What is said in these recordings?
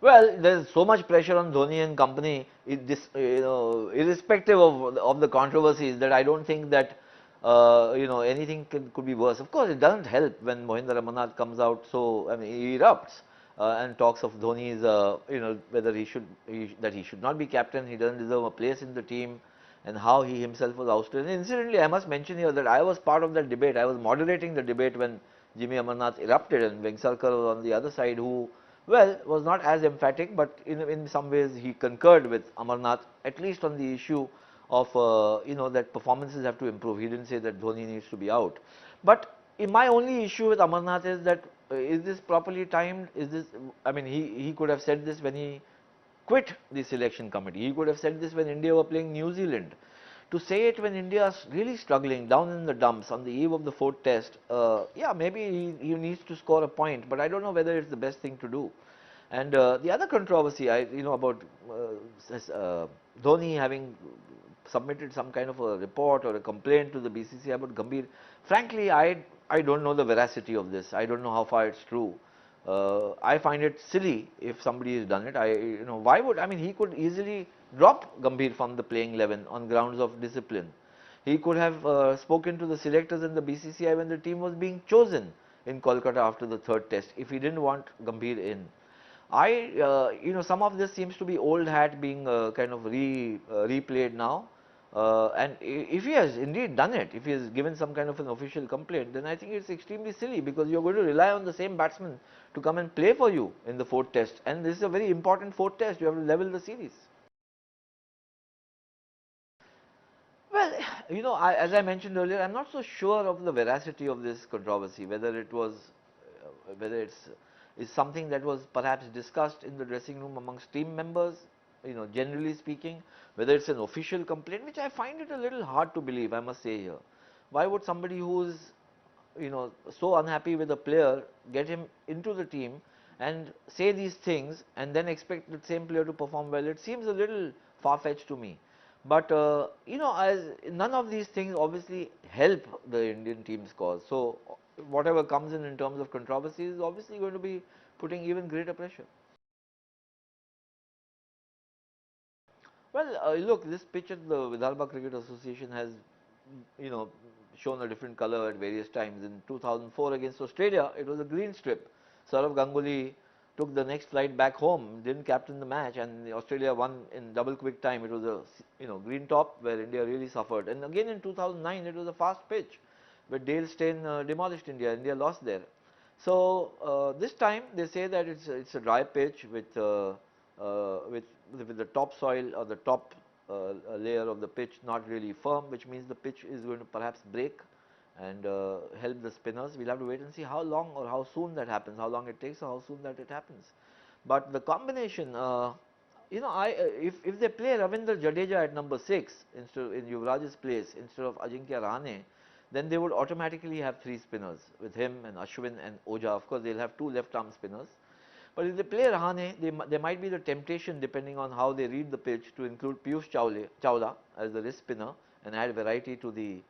Well, there's so much pressure on Dhoni and company, irrespective of the controversies, that I don't think that anything could be worse. Of course, it doesn't help when Mohinder Amarnath comes out. So I mean, he erupts and talks of Dhoni's, whether that he should not be captain, he doesn't deserve a place in the team, and how he himself was ousted. And incidentally, I must mention here that I was part of that debate. I was moderating the debate when Jimmy Amarnath erupted, and Vengsarkar was on the other side, who, well, was not as emphatic, but in some ways he concurred with Amarnath, at least on the issue of that performances have to improve. He didn't say that Dhoni needs to be out. But my only issue with Amarnath is that is this properly timed? Is this? I mean, he could have said this when he quit the selection committee. He could have said this when India were playing New Zealand. To say it when India is really struggling down in the dumps on the eve of the fourth test, yeah, maybe he needs to score a point, but I don't know whether it's the best thing to do. And the other controversy, about Dhoni having submitted some kind of a report or a complaint to the BCCI about Gambhir. Frankly, I don't know the veracity of this. I don't know how far it's true. I find it silly if somebody has done it. Why would, I mean, he could easily drop Gambhir from the playing 11 on grounds of discipline. He could have spoken to the selectors in the BCCI when the team was being chosen in Kolkata after the third test if he didn't want Gambhir in. Some of this seems to be old hat being kind of replayed now. And if he has indeed done it, if he has given some kind of an official complaint, then I think it's extremely silly, because you're going to rely on the same batsman to come and play for you in the fourth test. And this is a very important fourth test. You have to level the series. Well, as I mentioned earlier, I'm not so sure of the veracity of this controversy, whether it's is something that was perhaps discussed in the dressing room amongst team members, generally speaking, whether it's an official complaint, which I find it a little hard to believe, I must say here. Why would somebody who's, so unhappy with a player get him into the team and say these things and then expect the same player to perform well? It seems a little far-fetched to me. But as none of these things obviously help the Indian team's cause. So whatever comes in terms of controversy is obviously going to be putting even greater pressure. Well, look, this pitch at the Vidarbha Cricket Association has, you know, shown a different color at various times. In 2004 against Australia, it was a green strip. Saurav Ganguly took the next flight back home, didn't captain the match, and Australia won in double quick time. It was a, green top where India really suffered. And again in 2009, it was a fast pitch where Dale Steyn demolished India. India lost there. So this time they say that it's a dry pitch with the topsoil or the top layer of the pitch not really firm, which means the pitch is going to perhaps break and help the spinners. We'll have to wait and see how long or how soon that happens, how long it takes or how soon that it happens. But the combination, if they play Ravindra Jadeja at number 6 instead in Yuvraj's place instead of Ajinkya Rahane, then they would automatically have 3 spinners with him and Ashwin and Oja. Of course, they'll have 2 left-arm spinners. But if they play Rahane, there might be the temptation, depending on how they read the pitch, to include Piyush Chawla as the wrist spinner and add variety to the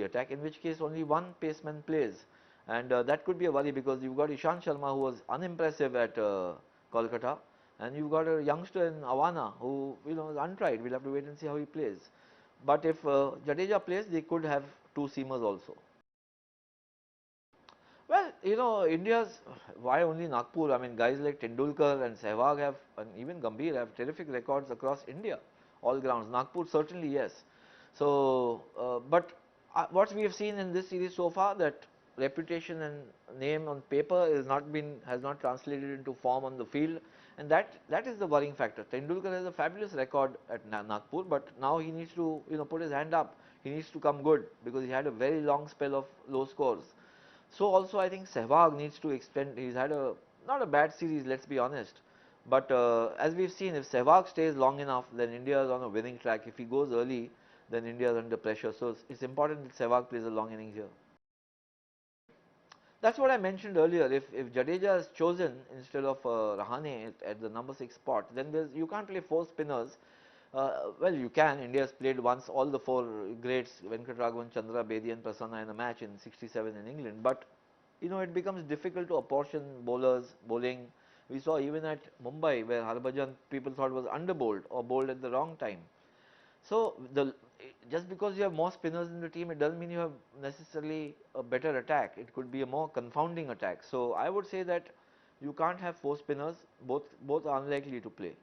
attack. In which case, only one paceman plays, and that could be a worry, because you've got Ishant Sharma, who was unimpressive at Kolkata, and you've got a youngster in Awana who is untried. We'll have to wait and see how he plays. But if Jadeja plays, they could have 2 seamers also. Well, India's, why only Nagpur? I mean, guys like Tendulkar and Sehwag have, and even Gambhir have terrific records across India, all grounds. Nagpur certainly, yes. So, but what we have seen in this series so far, that reputation and name on paper has not translated into form on the field, and that is the worrying factor. Tendulkar has a fabulous record at Nagpur, but now he needs to put his hand up. He needs to come good, because he had a very long spell of low scores. So also I think Sehwag needs to extend. He's had not a bad series, let's be honest. But as we've seen, if Sehwag stays long enough, then India is on a winning track. If he goes early, then India is under pressure. So it's important that Sehwag plays a long innings here. That's what I mentioned earlier. If Jadeja is chosen instead of Rahane at the number 6 spot, then you can't play 4 spinners. Well, you can. India has played once all the 4 greats, Venkatraghavan, Chandra, Bedi and Prasanna, in a match in '67 in England. But it becomes difficult to apportion bowling We saw even at Mumbai where Harbhajan people thought was under-bowled or bowled at the wrong time. So, just because you have more spinners in the team, it doesn't mean you have necessarily a better attack. It could be a more confounding attack. So, I would say that you can't have 4 spinners, both are unlikely to play.